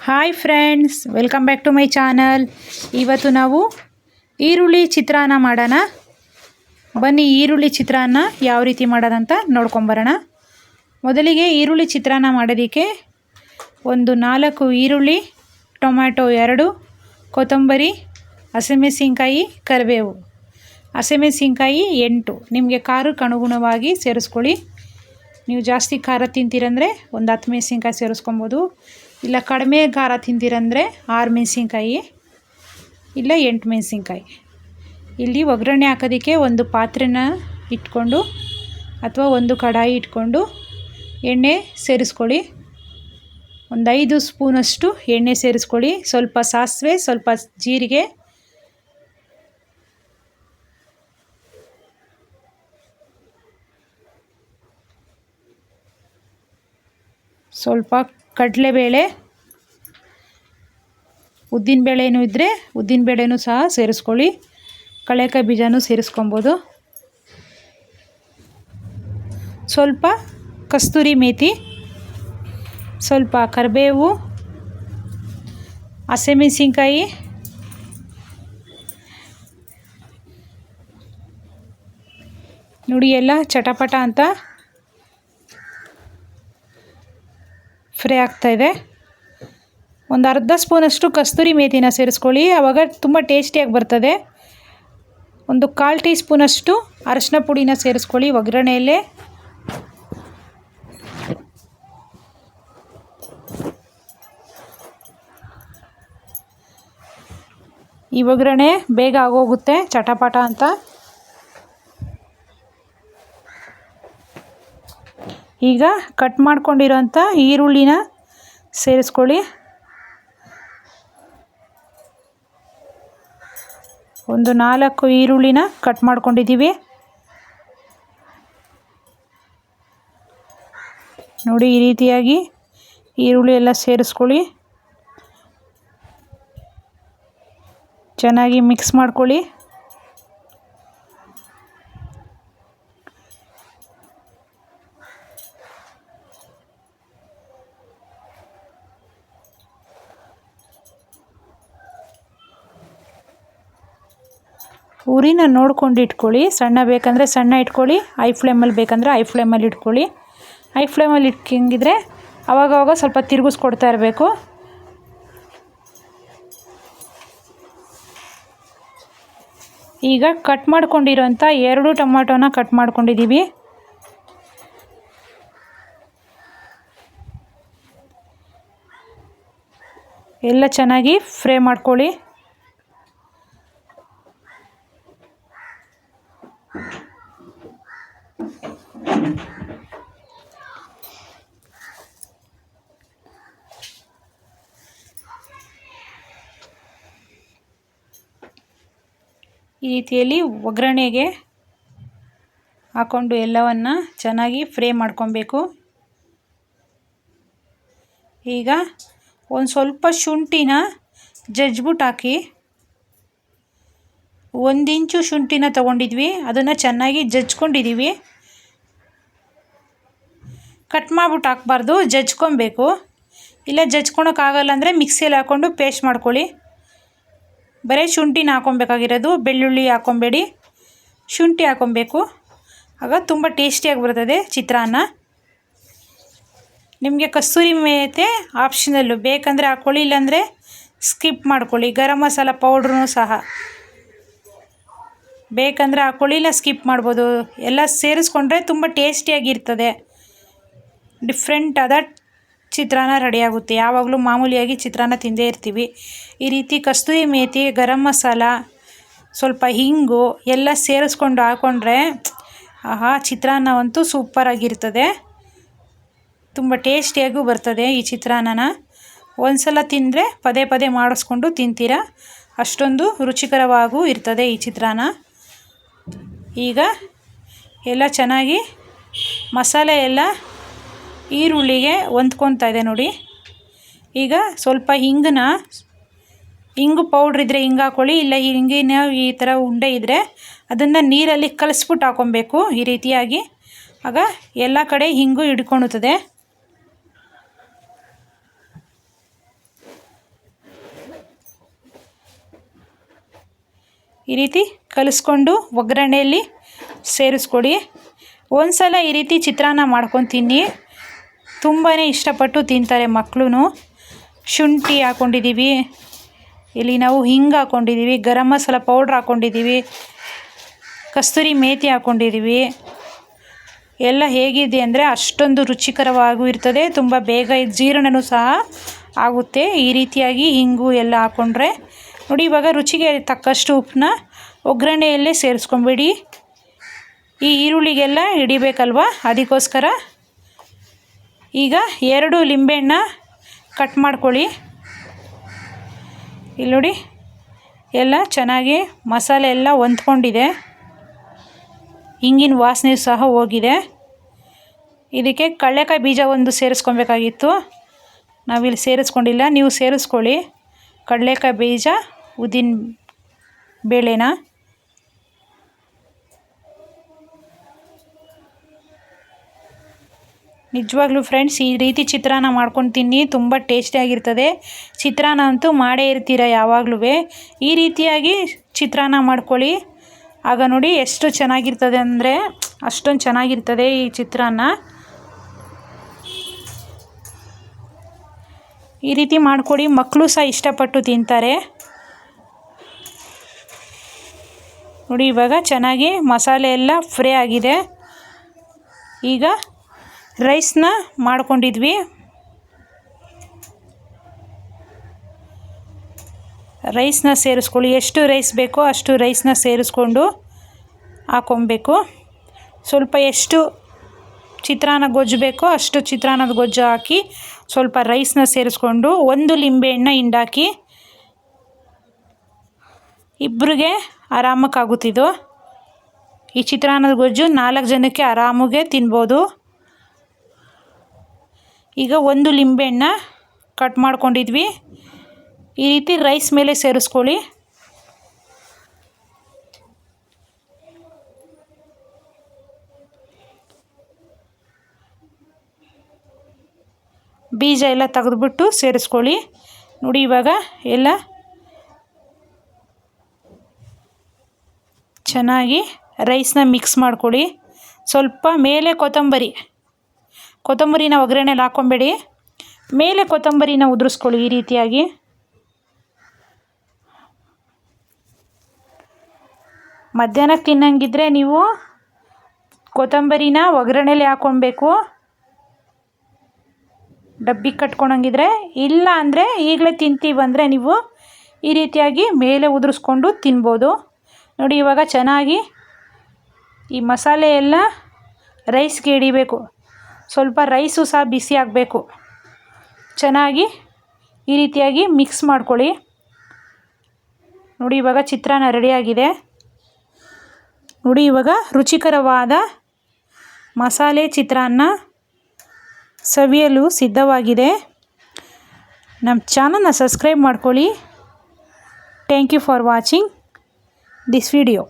Hi friends, welcome back to my channel. ಇವತ್ತು ನಾವು ಈರುಳ್ಳಿ ಚಿತ್ರಾನ್ನ ಮಾಡೋಣ. ಬನ್ನಿ, ಈರುಳ್ಳಿ ಚಿತ್ರಾನ್ನ ಯಾವ ರೀತಿ ಮಾಡೋದಂತ ನೋಡ್ಕೊಂಬರೋಣ. ಮೊದಲಿಗೆ ಈರುಳ್ಳಿ ಚಿತ್ರಾನ್ನ ಮಾಡೋದಕ್ಕೆ ಒಂದು 4 ಈರುಳ್ಳಿ, ಟೊಮ್ಯಾಟೊ 2, ಕೊತ್ತಂಬರಿ, ಹಸಿಮೆಣಸಿನ್ಕಾಯಿ, ಕರಿಬೇವು. ಹಸಿಮೆಣಸಿನ್ಕಾಯಿ 8, ನಿಮಗೆ ಖಾರಕ್ಕೆ ಅನುಗುಣವಾಗಿ ಸೇರಿಸ್ಕೊಳ್ಳಿ. ನೀವು ಜಾಸ್ತಿ ಖಾರ ತಿಂತೀರಂದರೆ ಒಂದು 10 ಮೆಣಸಿನ್ಕಾಯಿ ಸೇರಿಸ್ಕೊಬೋದು. ಇಲ್ಲ ಕಡಿಮೆ ಖಾರ ತಿಂತೀರಂದರೆ 6 ಮೆಣಸಿನ್ಕಾಯಿ, ಇಲ್ಲ 8 ಮೆಣಸಿನ್ಕಾಯಿ. ಇಲ್ಲಿ ಒಗ್ಗರಣೆ ಹಾಕೋದಕ್ಕೆ ಒಂದು ಪಾತ್ರೆನ ಇಟ್ಕೊಂಡು ಅಥವಾ ಒಂದು ಕಡಾಯಿ ಇಟ್ಕೊಂಡು ಎಣ್ಣೆ ಸೇರಿಸ್ಕೊಳ್ಳಿ. ಒಂದು 5 ಸ್ಪೂನಷ್ಟು ಎಣ್ಣೆ ಸೇರಿಸ್ಕೊಳ್ಳಿ. ಸ್ವಲ್ಪ ಸಾಸಿವೆ, ಸ್ವಲ್ಪ ಜೀರಿಗೆ, ಸ್ವಲ್ಪ ಕಡಲೆಬೇಳೆ, ಉದ್ದಿನಬೇಳೆನೂ ಇದ್ದರೆ ಉದ್ದಿನಬೇಳೆನೂ ಸಹ ಸೇರಿಸ್ಕೊಳ್ಳಿ. ಕಡಲೆಕಾಯಿ ಬೀಜನೂ ಸೇರಿಸ್ಕೊಬೋದು. ಸ್ವಲ್ಪ ಕಸ್ತೂರಿ ಮೇಥಿ, ಸ್ವಲ್ಪ ಕರಿಬೇವು, ಹಸಿಮೆಣಸಿನ್ಕಾಯಿ, ನೋಡಿ ಎಲ್ಲ ಚಟಪಟ ಅಂತ ಫ್ರೈ ಆಗ್ತಾಯಿದೆ. ಒಂದು ಅರ್ಧ ಸ್ಪೂನಷ್ಟು ಕಸ್ತೂರಿ ಮೇಥಿನ ಸೇರಿಸ್ಕೊಳ್ಳಿ, ಆವಾಗ ತುಂಬ ಟೇಸ್ಟಿಯಾಗಿ ಬರ್ತದೆ. ಒಂದು 1/4 ಟೀ ಸ್ಪೂನಷ್ಟು ಅರಶಿನ ಪುಡಿನ ಸೇರಿಸ್ಕೊಳ್ಳಿ ಒಗ್ಗರಣೆಯಲ್ಲೇ. ಈ ಒಗ್ಗರಣೆ ಬೇಗ ಆಗೋಗುತ್ತೆ ಚಟಪಟ ಅಂತ. ಈಗ ಕಟ್ ಮಾಡ್ಕೊಂಡಿರೋಂಥ ಈರುಳ್ಳಿನ ಸೇರಿಸ್ಕೊಳ್ಳಿ. ಒಂದು 4 ಈರುಳ್ಳಿನ ಕಟ್ ಮಾಡ್ಕೊಂಡಿದ್ದೀವಿ. ನೋಡಿ, ಈ ರೀತಿಯಾಗಿ ಈರುಳ್ಳಿ ಎಲ್ಲ ಸೇರಿಸ್ಕೊಳ್ಳಿ. ಚೆನ್ನಾಗಿ ಮಿಕ್ಸ್ ಮಾಡ್ಕೊಳ್ಳಿ. ಉರಿನ ನೋಡ್ಕೊಂಡು ಇಟ್ಕೊಳ್ಳಿ. ಸಣ್ಣ ಬೇಕಂದರೆ ಸಣ್ಣ ಇಟ್ಕೊಳ್ಳಿ, ಹೈ ಫ್ಲೇಮಲ್ಲಿ ಬೇಕಂದರೆ ಹೈ ಫ್ಲೇಮಲ್ಲಿ ಇಟ್ಕೊಳ್ಳಿ. ಹೈ ಫ್ಲೇಮಲ್ಲಿ ಇಟ್ಕೊಂಡಿದ್ರೆ ಆವಾಗವಾಗ ಸ್ವಲ್ಪ ತಿರುಗಿಸ್ಕೊಡ್ತಾ ಇರಬೇಕು. ಈಗ ಕಟ್ ಮಾಡ್ಕೊಂಡಿರೋಂಥ 2 ಟೊಮ್ಯಾಟೋನ ಕಟ್ ಮಾಡ್ಕೊಂಡಿದ್ದೀವಿ. ಎಲ್ಲ ಚೆನ್ನಾಗಿ ಫ್ರೈ ಮಾಡ್ಕೊಳ್ಳಿ. ಈ ರೀತಿಯಲ್ಲಿ ಒಗ್ಗರಣೆಗೆ ಹಾಕ್ಕೊಂಡು ಎಲ್ಲವನ್ನು ಚೆನ್ನಾಗಿ ಫ್ರೈ ಮಾಡ್ಕೊಬೇಕು. ಈಗ ಒಂದು ಸ್ವಲ್ಪ ಶುಂಠಿನ ಜಜ್ಜಿಬಿಟ್ಟು ಹಾಕಿ. 1 ಇಂಚು ಶುಂಠಿನ ತೊಗೊಂಡಿದ್ವಿ, ಅದನ್ನು ಚೆನ್ನಾಗಿ ಜಜ್ಕೊಂಡಿದ್ದೀವಿ. ಕಟ್ ಮಾಡಿಬಿಟ್ಟು ಹಾಕ್ಬಾರ್ದು, ಜಜ್ಕೊಬೇಕು. ಇಲ್ಲ ಜಜ್ಕೊಳಕ್ಕಾಗಲ್ಲ ಅಂದರೆ ಮಿಕ್ಸಿಯಲ್ಲಿ ಹಾಕ್ಕೊಂಡು ಪೇಸ್ಟ್ ಮಾಡ್ಕೊಳ್ಳಿ. ಬರೀ ಶುಂಠಿನ ಹಾಕ್ಕೊಬೇಕಾಗಿರೋದು, ಬೆಳ್ಳುಳ್ಳಿ ಹಾಕ್ಕೊಬೇಡಿ, ಶುಂಠಿ ಹಾಕ್ಕೊಬೇಕು. ಆಗ ತುಂಬ ಟೇಸ್ಟಿಯಾಗಿ ಬರ್ತದೆ ಚಿತ್ರಾನ್ನ. ನಿಮಗೆ ಕಸ್ತೂರಿ ಮೇಥಿ ಆಪ್ಷನಲ್ಲು, ಬೇಕಂದರೆ ಹಾಕ್ಕೊಳ್ಳಿ, ಇಲ್ಲಾಂದರೆ ಸ್ಕಿಪ್ ಮಾಡ್ಕೊಳ್ಳಿ. ಗರಂ ಮಸಾಲ ಪೌಡ್ರೂ ಸಹ ಬೇಕಂದರೆ ಹಾಕ್ಕೊಳ್ಳಿ, ಇಲ್ಲ ಸ್ಕಿಪ್ ಮಾಡ್ಬೋದು. ಎಲ್ಲ ಸೇರಿಸ್ಕೊಂಡ್ರೆ ತುಂಬ ಟೇಸ್ಟಿಯಾಗಿರ್ತದೆ. ಡಿಫ್ರೆಂಟ್ ಆದ ಚಿತ್ರಾನ್ನ ರೆಡಿಯಾಗುತ್ತೆ. ಯಾವಾಗಲೂ ಮಾಮೂಲಿಯಾಗಿ ಚಿತ್ರಾನ್ನ ತಿಂದೇ ಇರ್ತೀವಿ. ಈ ರೀತಿ ಕಸ್ತೂರಿ ಮೇಥಿ, ಗರಂ ಮಸಾಲ, ಸ್ವಲ್ಪ ಹಿಂಗು ಎಲ್ಲ ಸೇರಿಸ್ಕೊಂಡು ಹಾಕ್ಕೊಂಡ್ರೆ ಆಹಾ, ಚಿತ್ರಾನ್ನವಂತೂ ಸೂಪರಾಗಿರ್ತದೆ. ತುಂಬ ಟೇಸ್ಟಿಯಾಗೂ ಬರ್ತದೆ ಈ ಚಿತ್ರಾನ್ನನ. ಒಂದು ಸಲ ತಿಂದರೆ ಪದೇ ಪದೇ ಮಾಡಿಸ್ಕೊಂಡು ತಿಂತೀರ, ಅಷ್ಟೊಂದು ರುಚಿಕರವಾಗೂ ಇರ್ತದೆ ಈ ಚಿತ್ರಾನ್ನ. ಈಗ ಎಲ್ಲ ಚೆನ್ನಾಗಿ ಮಸಾಲೆ ಎಲ್ಲ ಈರುಳ್ಳಿಗೆ ಹೊಂದ್ಕೊತಾ ಇದೆ ನೋಡಿ. ಈಗ ಸ್ವಲ್ಪ ಹಿಂಗು ಪೌಡ್ರ್ ಇದ್ದರೆ ಹಿಂಗೆ ಹಾಕ್ಕೊಳ್ಳಿ, ಇಲ್ಲ ಹಿಂಗಿನ ಈ ಥರ ಉಂಡೆ ಇದ್ದರೆ ಅದನ್ನು ನೀರಲ್ಲಿ ಕಲಿಸ್ಬಿಟ್ಟು ಹಾಕ್ಕೊಬೇಕು ಈ ರೀತಿಯಾಗಿ. ಆಗ ಎಲ್ಲ ಕಡೆ ಹಿಂಗು ಹಿಡ್ಕೊಳುತ್ತದೆ. ಈ ರೀತಿ ಕಲಿಸ್ಕೊಂಡು ಒಗ್ಗರಣೆಯಲ್ಲಿ ಸೇರಿಸ್ಕೊಡಿ. ಒಂದು ಸಲ ಈ ರೀತಿ ಚಿತ್ರಾನ್ನ ಮಾಡ್ಕೊಂಡು ತಿನ್ನಿ, ತುಂಬಾ ಇಷ್ಟಪಟ್ಟು ತಿಂತಾರೆ ಮಕ್ಕಳು. ಶುಂಠಿ ಹಾಕ್ಕೊಂಡಿದ್ದೀವಿ, ಇಲ್ಲಿ ನಾವು ಹಿಂಗೆ ಹಾಕ್ಕೊಂಡಿದ್ದೀವಿ, ಗರಂ ಮಸಾಲ ಪೌಡ್ರ್ ಹಾಕ್ಕೊಂಡಿದ್ದೀವಿ, ಕಸ್ತೂರಿ ಮೇಥಿ ಹಾಕ್ಕೊಂಡಿದ್ದೀವಿ. ಎಲ್ಲ ಹೇಗಿದೆ ಅಂದರೆ ಅಷ್ಟೊಂದು ರುಚಿಕರವಾಗೂ ಇರ್ತದೆ, ತುಂಬ ಬೇಗ ಜೀರ್ಣನೂ ಸಹ ಆಗುತ್ತೆ. ಈ ರೀತಿಯಾಗಿ ಹಿಂಗು ಎಲ್ಲ ಹಾಕ್ಕೊಂಡ್ರೆ ನೋಡಿ. ಇವಾಗ ರುಚಿಗೆ ತಕ್ಕಷ್ಟು ಉಪ್ಪನ್ನ ಒಗ್ಗರಣೆಯಲ್ಲೇ ಸೇರಿಸ್ಕೊಂಬಿಡಿ. ಈ ಈರುಳ್ಳಿಗೆಲ್ಲ ಹಿಡಿಬೇಕಲ್ವ, ಅದಕ್ಕೋಸ್ಕರ ಈಗ 2 ಲಿಂಬೆಹಣ್ಣ ಕಟ್ ಮಾಡ್ಕೊಳ್ಳಿ. ಇಲ್ಲಿ ನೋಡಿ, ಎಲ್ಲ ಚೆನ್ನಾಗಿ ಮಸಾಲೆ ಎಲ್ಲ ಹೊಂದ್ಕೊಂಡಿದೆ, ಹಿಂಗಿನ ವಾಸನೆ ಸಹ ಹೋಗಿದೆ. ಇದಕ್ಕೆ ಕಡಲೆಕಾಯಿ ಬೀಜ ಒಂದು ಸೇರಿಸ್ಕೊಬೇಕಾಗಿತ್ತು, ನಾವಿಲ್ಲಿ ಸೇರಿಸ್ಕೊಂಡಿಲ್ಲ. ನೀವು ಸೇರಿಸ್ಕೊಳ್ಳಿ ಕಡಲೆಕಾಯಿ ಬೀಜ, ಉದ್ದಿನ ಬೇಳೆನ. ನಿಜವಾಗ್ಲೂ ಫ್ರೆಂಡ್ಸ್, ಈ ರೀತಿ ಚಿತ್ರಾನ್ನ ಮಾಡ್ಕೊಂಡು ತಿನ್ನಿ, ತುಂಬ ಟೇಸ್ಟಿಯಾಗಿರ್ತದೆ. ಚಿತ್ರಾನ್ನ ಅಂತೂ ಮಾಡೇ ಇರ್ತೀರ ಯಾವಾಗಲೂ. ಈ ರೀತಿಯಾಗಿ ಚಿತ್ರಾನ್ನ ಮಾಡ್ಕೊಳ್ಳಿ, ಆಗ ನೋಡಿ ಎಷ್ಟು ಚೆನ್ನಾಗಿರ್ತದೆ ಅಂದರೆ ಅಷ್ಟೊಂದು ಚೆನ್ನಾಗಿರ್ತದೆ ಈ ಚಿತ್ರಾನ್ನ. ಈ ರೀತಿ ಮಾಡಿಕೊಡಿ, ಮಕ್ಕಳು ಸಹ ಇಷ್ಟಪಟ್ಟು ತಿಂತಾರೆ. ನೋಡಿ ಇವಾಗ ಚೆನ್ನಾಗಿ ಮಸಾಲೆ ಎಲ್ಲ ಫ್ರೈ ಆಗಿದೆ. ಈಗ ರೈಸ್ನ ಮಾಡ್ಕೊಂಡಿದ್ವಿ, ರೈಸ್ನ ಸೇರಿಸ್ಕೊಳ್ಳಿ. ಎಷ್ಟು ರೈಸ್ ಬೇಕೋ ಅಷ್ಟು ರೈಸ್ನ ಸೇರಿಸ್ಕೊಂಡು ಹಾಕ್ಕೊಬೇಕು. ಸ್ವಲ್ಪ ಎಷ್ಟು ಚಿತ್ರಾನ್ನ ಗೊಜ್ಜು ಬೇಕೋ ಅಷ್ಟು ಚಿತ್ರಾನ್ನದ ಗೊಜ್ಜು ಹಾಕಿ ಸ್ವಲ್ಪ ರೈಸ್ನ ಸೇರಿಸ್ಕೊಂಡು 1 ಲಿಂಬೆಹಣ್ಣ ಹಿಂಡಾಕಿ ಇಬ್ಬರಿಗೆ ಆರಾಮಕ್ಕಾಗುತ್ತಿದ್ದು. ಈ ಚಿತ್ರಾನ್ನದ ಗೊಜ್ಜು 4 ಜನಕ್ಕೆ ಆರಾಮಾಗೆ ತಿನ್ಬೋದು. ಈಗ 1 ಲಿಂಬೆಹಣ್ಣ ಕಟ್ ಮಾಡ್ಕೊಂಡಿದ್ವಿ, ಈ ರೀತಿ ರೈಸ್ ಮೇಲೆ ಸೇರಿಸ್ಕೊಳ್ಳಿ. ಬೀಜ ಎಲ್ಲ ತೆಗೆದುಬಿಟ್ಟು ಸೇರಿಸ್ಕೊಳ್ಳಿ. ನೋಡಿ ಇವಾಗ ಎಲ್ಲ ಚೆನ್ನಾಗಿ ರೈಸ್ನ ಮಿಕ್ಸ್ ಮಾಡ್ಕೊಳ್ಳಿ. ಸ್ವಲ್ಪ ಮೇಲೆ ಕೊತ್ತಂಬರಿನ ಒಗ್ಗರಣೆಲಿ ಹಾಕ್ಕೊಂಬೇಡಿ, ಮೇಲೆ ಕೊತ್ತಂಬರಿನ ಉದುರಿಸ್ಕೊಳ್ಳಿ ಈ ರೀತಿಯಾಗಿ. ಮಧ್ಯಾಹ್ನಕ್ಕೆ ತಿನ್ನಂಗಿದ್ರೆ ನೀವು ಕೊತ್ತಂಬರಿನ ಒಗ್ಗರಣೆಲಿ ಹಾಕ್ಕೊಳ್ಬೇಕು, ಡಬ್ಬಿಗೆ ಕಟ್ಕೊಳಂಗಿದ್ರೆ. ಇಲ್ಲ ಅಂದರೆ ಈಗಲೇ ತಿಂತೀವಂದರೆ ನೀವು ಈ ರೀತಿಯಾಗಿ ಮೇಲೆ ಉದುರಿಸ್ಕೊಂಡು ತಿನ್ಬೋದು. ನೋಡಿ ಇವಾಗ ಚೆನ್ನಾಗಿ ಈ ಮಸಾಲೆ ಎಲ್ಲ ರೈಸ್ಗೆ ಹಿಡಿಬೇಕು. ಸ್ವಲ್ಪ ರೈಸು ಸಹ ಬಿಸಿ ಆಗಬೇಕು. ಚೆನ್ನಾಗಿ ಈ ರೀತಿಯಾಗಿ ಮಿಕ್ಸ್ ಮಾಡ್ಕೊಳ್ಳಿ. ನೋಡಿ ಇವಾಗ ಚಿತ್ರಾನ್ನ ರೆಡಿಯಾಗಿದೆ. ನೋಡಿ ಇವಾಗ ರುಚಿಕರವಾದ ಮಸಾಲೆ ಚಿತ್ರಾನ್ನ ಸವಿಯಲು ಸಿದ್ಧವಾಗಿದೆ. ನಮ್ಮ ಚಾನಲ್ನ ಸಬ್ಸ್ಕ್ರೈಬ್ ಮಾಡ್ಕೊಳ್ಳಿ. Thank you for watching this video.